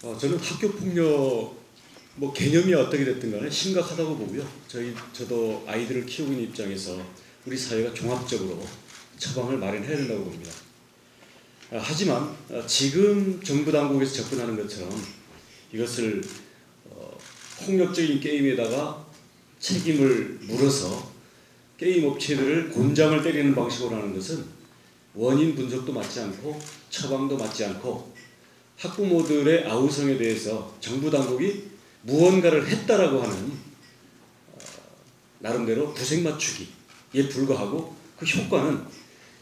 저는 학교 폭력 개념이 어떻게 됐든 간에 심각하다고 보고요. 저도 아이들을 키우고 있는 입장에서 우리 사회가 종합적으로 처방을 마련해야 된다고 봅니다. 하지만 지금 정부 당국에서 접근하는 것처럼 이것을 폭력적인 게임에다가 책임을 물어서 게임 업체들을 곤장을 때리는 방식으로 하는 것은 원인 분석도 맞지 않고 처방도 맞지 않고 학부모들의 아우성에 대해서 정부 당국이 무언가를 했다라고 하는 나름대로 구색 맞추기에 불과하고 그 효과는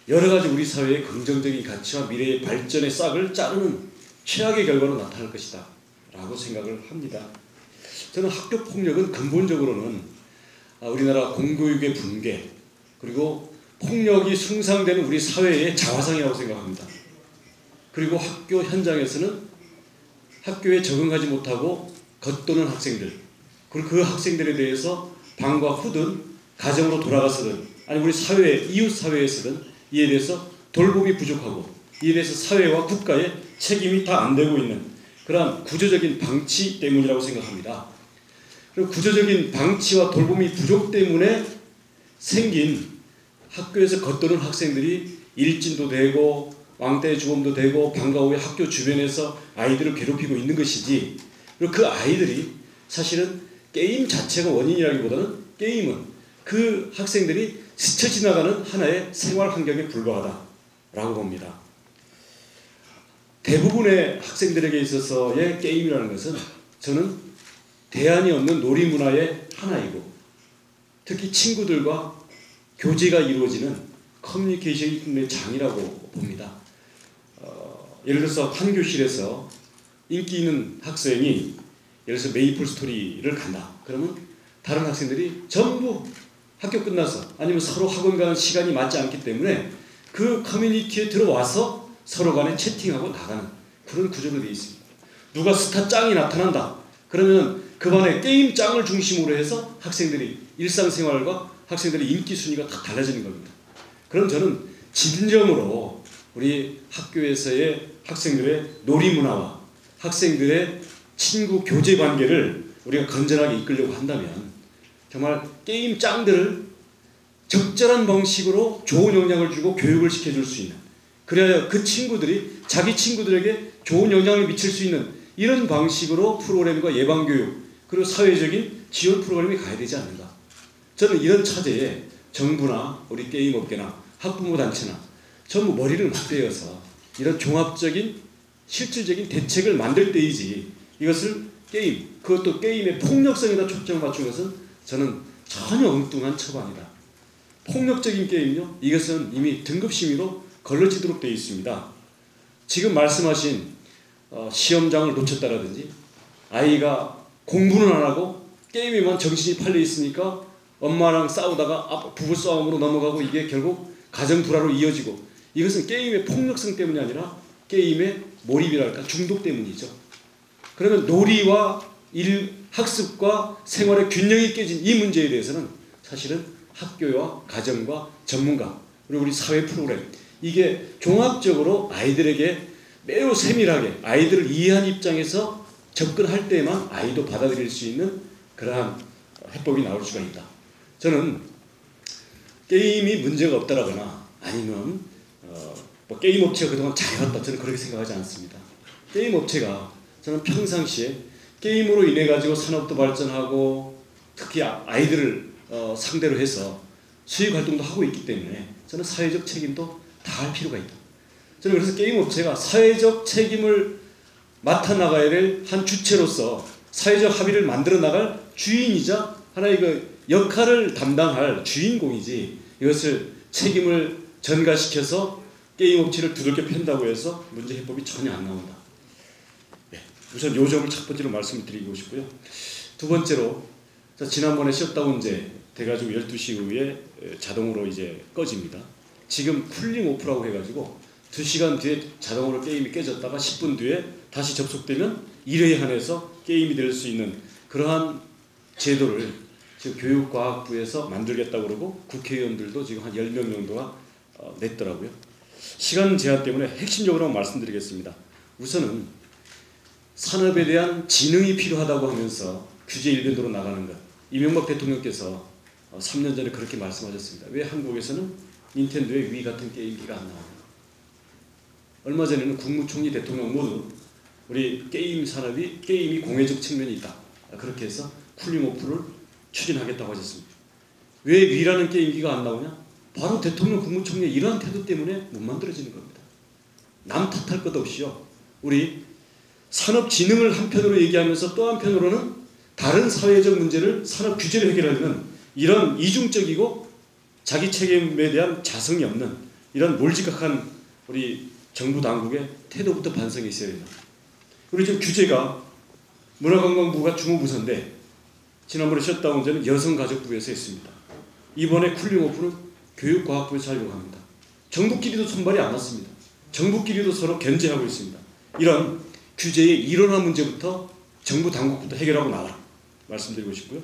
여러 가지 우리 사회의 긍정적인 가치와 미래의 발전의 싹을 자르는 최악의 결과로 나타날 것이다 라고 생각을 합니다. 저는 학교 폭력은 근본적으로는 우리나라 공교육의 붕괴 그리고 폭력이 숭상되는 우리 사회의 자화상이라고 생각합니다. 그리고 학교 현장에서는 학교에 적응하지 못하고 겉도는 학생들 그리고 그 학생들에 대해서 방과 후든 가정으로 돌아가서든 아니 우리 사회 이웃 사회에서든 이에 대해서 돌봄이 부족하고 이에 대해서 사회와 국가의 책임이 다 안 되고 있는 그러한 구조적인 방치 때문이라고 생각합니다. 그리고 구조적인 방치와 돌봄이 부족 때문에 생긴 학교에서 겉도는 학생들이 일진도 되고 왕따의 주범도 되고 방과 후에 학교 주변에서 아이들을 괴롭히고 있는 것이지 그리고 그 아이들이 사실은 게임 자체가 원인이라기보다는 게임은 그 학생들이 스쳐 지나가는 하나의 생활 환경에 불과하다라고 봅니다. 대부분의 학생들에게 있어서의 게임이라는 것은 저는 대안이 없는 놀이문화의 하나이고 특히 친구들과 교제가 이루어지는 커뮤니케이션의 장이라고 봅니다. 예를 들어서 한 교실에서 인기 있는 학생이 예를 들어서 메이플 스토리를 간다. 그러면 다른 학생들이 전부 학교 끝나서 아니면 서로 학원 가는 시간이 맞지 않기 때문에 그 커뮤니티에 들어와서 서로 간에 채팅하고 나가는 그런 구조로 되어 있습니다. 누가 스타 짱이 나타난다. 그러면 그 반에 게임 짱을 중심으로 해서 학생들이 일상생활과 학생들의 인기 순위가 다 달라지는 겁니다. 그럼 저는 진정으로 우리 학교에서의 학생들의 놀이문화와 학생들의 친구 교제 관계를 우리가 건전하게 이끌려고 한다면 정말 게임 짱들을 적절한 방식으로 좋은 영향을 주고 교육을 시켜줄 수 있는 그래야 그 친구들이 자기 친구들에게 좋은 영향을 미칠 수 있는 이런 방식으로 프로그램과 예방교육 그리고 사회적인 지원 프로그램이 가야 되지 않는가. 저는 이런 차제에 정부나 우리 게임업계나 학부모 단체나 전부 머리를 맞대어서 이런 종합적인 실질적인 대책을 만들 때이지 이것을 게임, 그것도 게임의 폭력성에다 초점을 맞춘 것은 저는 전혀 엉뚱한 처방이다. 폭력적인 게임요? 이것은 이미 등급심의로 걸러지도록 되어 있습니다. 지금 말씀하신 시험장을 놓쳤다라든지 아이가 공부는 안 하고 게임에만 정신이 팔려 있으니까 엄마랑 싸우다가 부부싸움으로 넘어가고 이게 결국 가정불화로 이어지고 이것은 게임의 폭력성 때문이 아니라 게임의 몰입이랄까 중독 때문이죠. 그러면 놀이와 학습과 생활의 균형이 깨진 이 문제에 대해서는 사실은 학교와 가정과 전문가 그리고 우리 사회 프로그램 이게 종합적으로 아이들에게 매우 세밀하게 아이들을 이해한 입장에서 접근할 때만 아이도 받아들일 수 있는 그러한 해법이 나올 수가 있다. 저는 게임이 문제가 없다라거나 아니면 게임 업체가 그동안 잘해왔다 저는 그렇게 생각하지 않습니다. 게임 업체가 저는 평상시에 게임으로 인해 가지고 산업도 발전하고 특히 아이들을 상대로 해서 수익 활동도 하고 있기 때문에 저는 사회적 책임도 다할 필요가 있다. 저는 그래서 게임 업체가 사회적 책임을 맡아 나가야 될 한 주체로서 사회적 합의를 만들어 나갈 주인이자 하나의 그 역할을 담당할 주인공이지 이것을 책임을 전가시켜서 게임 업체를 두들겨 팬다고 해서 문제 해법이 전혀 안 나온다. 네, 우선 요 점을 첫 번째로 말씀을 드리고 싶고요. 두 번째로 지난번에 셧다운제 돼가지고 12시 이후에 자동으로 이제 꺼집니다. 지금 쿨링 오프라고 해가지고 2시간 뒤에 자동으로 게임이 깨졌다가 10분 뒤에 다시 접속되면 1회에 한해서 게임이 될 수 있는 그러한 제도를 지금 교육과학부에서 만들겠다고 그러고 국회의원들도 지금 한 10명 정도가 냈더라고요. 시간 제한 때문에 핵심적으로 말씀드리겠습니다. 우선은 산업에 대한 지능이 필요하다고 하면서 규제 일변도로 나가는 것. 이명박 대통령께서 3년 전에 그렇게 말씀하셨습니다. 왜 한국에서는 닌텐도의 위 같은 게임기가 안 나오냐. 얼마 전에는 국무총리 대통령 모두 우리 게임 산업이 게임이 공회적 측면이 있다. 그렇게 해서 쿨링오프를 추진하겠다고 하셨습니다. 왜 위라는 게임기가 안 나오냐? 바로 대통령 국무총리의 이러한 태도 때문에 못 만들어지는 겁니다. 남 탓할 것 없이요. 우리 산업진흥을 한편으로 얘기하면서 또 한편으로는 다른 사회적 문제를 산업 규제를 해결하려는 이런 이중적이고 자기 책임에 대한 자성이 없는 이런 몰지각한 우리 정부 당국의 태도부터 반성이 있어야 된다. 우리 지금 규제가 문화관광부가 주무부서인데 지난번에 셧다운제는 여성가족부에서 했습니다. 이번에 쿨링오프는 교육과학부에서 하려고 합니다. 정부끼리도 손발이 안 맞습니다. 정부끼리도 서로 견제하고 있습니다. 이런 규제의 일원화 문제부터 정부 당국부터 해결하고 나와라 말씀드리고 싶고요.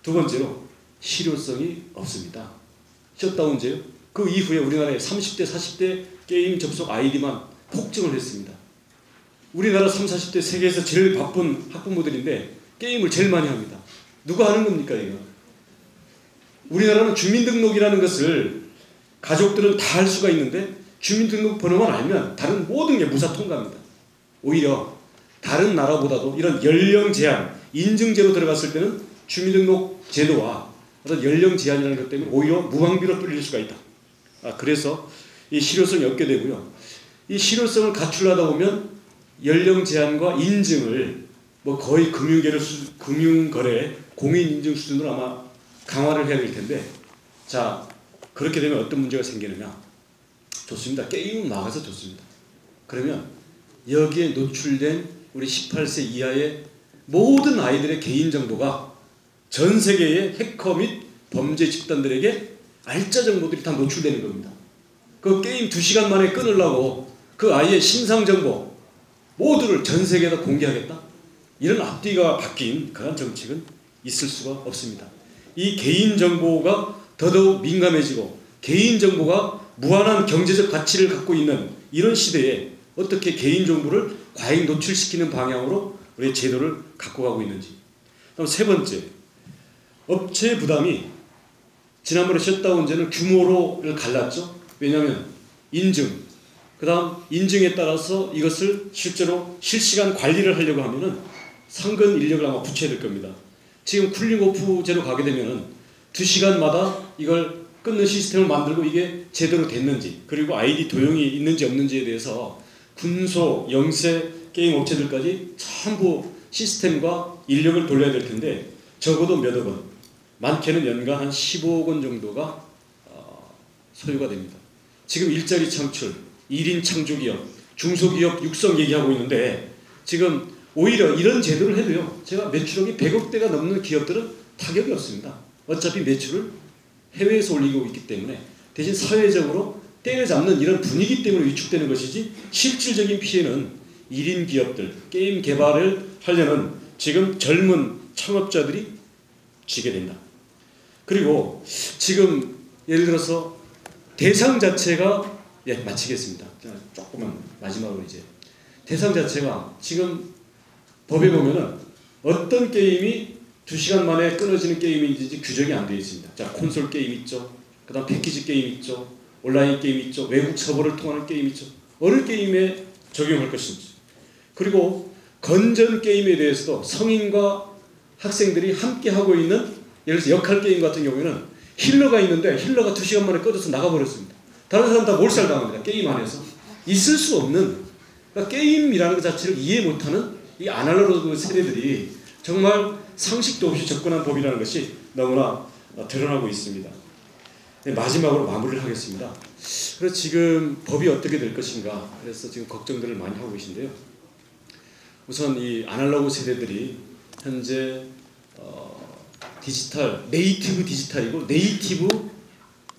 두 번째로 실효성이 없습니다. 셧다운제요. 그 이후에 우리나라의 30대 40대 게임 접속 아이디만 폭증을 했습니다. 우리나라 30, 40대 세계에서 제일 바쁜 학부모들인데 게임을 제일 많이 합니다. 누가 하는 겁니까 이거? 우리나라는 주민등록이라는 것을 가족들은 다 할 수가 있는데 주민등록 번호만 알면 다른 모든 게 무사 통과합니다. 오히려 다른 나라보다도 이런 연령 제한, 인증제로 들어갔을 때는 주민등록 제도와 어떤 연령 제한이라는 것 때문에 오히려 무방비로 뚫릴 수가 있다. 그래서 이 실효성이 없게 되고요. 이 실효성을 갖추려다 보면 연령 제한과 인증을 뭐 거의 금융거래 공인인증 수준으로 아마 강화를 해야 될 텐데, 자 그렇게 되면 어떤 문제가 생기느냐. 좋습니다. 게임은 나가서 좋습니다. 그러면 여기에 노출된 우리 18세 이하의 모든 아이들의 개인정보가 전 세계의 해커 및 범죄 집단들에게 알짜 정보들이 다 노출되는 겁니다. 그 게임 2시간 만에 끊으려고 그 아이의 신상정보 모두를 전 세계에다 공개하겠다? 이런 앞뒤가 바뀐 그런 정책은 있을 수가 없습니다. 이 개인정보가 더더욱 민감해지고 개인정보가 무한한 경제적 가치를 갖고 있는 이런 시대에 어떻게 개인정보를 과잉 노출시키는 방향으로 우리 제도를 갖고 가고 있는지. 그럼 세 번째, 업체 부담이 지난번에 셧다운제는 규모를 갈랐죠. 왜냐하면 인증, 그 다음 인증에 따라서 이것을 실제로 실시간 관리를 하려고 하면은 상근 인력을 아마 붙여야 될 겁니다. 지금 쿨링오프제로 가게 되면은 2시간마다 이걸 끊는 시스템을 만들고 이게 제대로 됐는지, 그리고 아이디 도용이 있는지 없는지에 대해서 군소, 영세 게임 업체들까지 전부 시스템과 인력을 돌려야 될 텐데 적어도 몇억 원, 많게는 연간 한 15억 원 정도가 소요가 됩니다. 지금 일자리 창출, 1인 창조기업, 중소기업 육성 얘기하고 있는데 지금 오히려 이런 제도를 해도요, 제가 매출액이 100억대가 넘는 기업들은 타격이 없습니다. 어차피 매출을 해외에서 올리고 있기 때문에 대신 사회적으로 때려잡는 이런 분위기 때문에 위축되는 것이지 실질적인 피해는 1인 기업들, 게임 개발을 하려는 지금 젊은 창업자들이 지게 된다. 그리고 지금 예를 들어서 대상 자체가 마치겠습니다. 조금만 마지막으로 이제 대상 자체가 지금 법에 보면은 어떤 게임이 2시간 만에 끊어지는 게임인지 규정이 안 되어 있습니다. 자, 콘솔 게임 있죠. 그 다음 패키지 게임 있죠. 온라인 게임 있죠. 외국 서버를 통하는 게임 있죠. 어느 게임에 적용할 것인지. 그리고 건전 게임에 대해서도 성인과 학생들이 함께 하고 있는 예를 들어서 역할 게임 같은 경우에는 힐러가 있는데 힐러가 2시간 만에 꺼져서 나가버렸습니다. 다른 사람 다 몰살당합니다. 게임 안에서. 있을 수 없는, 그러니까 게임이라는 것 자체를 이해 못하는 이 아날로그 세대들이 정말 상식도 없이 접근한 법이라는 것이 너무나 드러나고 있습니다. 네, 마지막으로 마무리를 하겠습니다. 그래서 지금 법이 어떻게 될 것인가, 그래서 지금 걱정들을 많이 하고 계신데요. 우선 이 아날로그 세대들이 현재 디지털, 네이티브 디지털이고 네이티브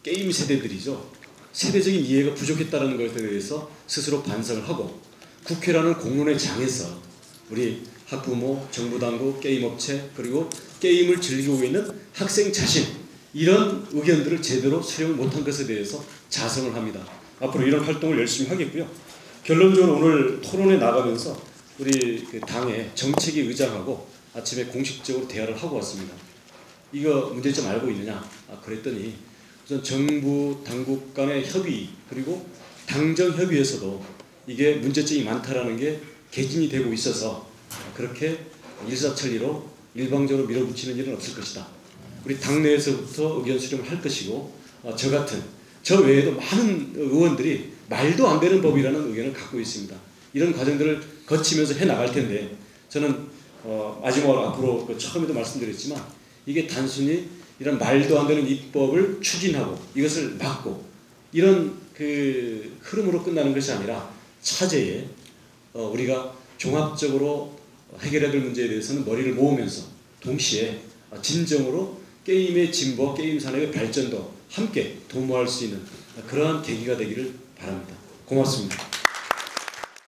게임 세대들이죠. 세대적인 이해가 부족했다는 것에 대해서 스스로 반성을 하고 국회라는 공론의 장에서 우리 학부모, 정부당국, 게임업체, 그리고 게임을 즐기고 있는 학생 자신, 이런 의견들을 제대로 수용을 못한 것에 대해서 자성을 합니다. 앞으로 이런 활동을 열심히 하겠고요. 결론적으로 오늘 토론에 나가면서 우리 그 당의 정책위 의장하고 아침에 공식적으로 대화를 하고 왔습니다. 이거 문제점 알고 있느냐? 그랬더니 우선 정부 당국 간의 협의 그리고 당정 협의에서도 이게 문제점이 많다라는 게 개진이 되고 있어서 그렇게 일사천리로 일방적으로 밀어붙이는 일은 없을 것이다. 우리 당내에서부터 의견 수렴을 할 것이고 저 외에도 많은 의원들이 말도 안 되는 법이라는 의견을 갖고 있습니다. 이런 과정들을 거치면서 해나갈 텐데 저는 마지막으로 앞으로 처음에도 말씀드렸지만 이게 단순히 이런 말도 안 되는 입법을 추진하고 이것을 막고 이런 그 흐름으로 끝나는 것이 아니라 차제에 우리가 종합적으로 해결해야 될 문제에 대해서는 머리를 모으면서 동시에 진정으로 게임의 진보, 게임 산업의 발전도 함께 도모할 수 있는 그러한 계기가 되기를 바랍니다. 고맙습니다.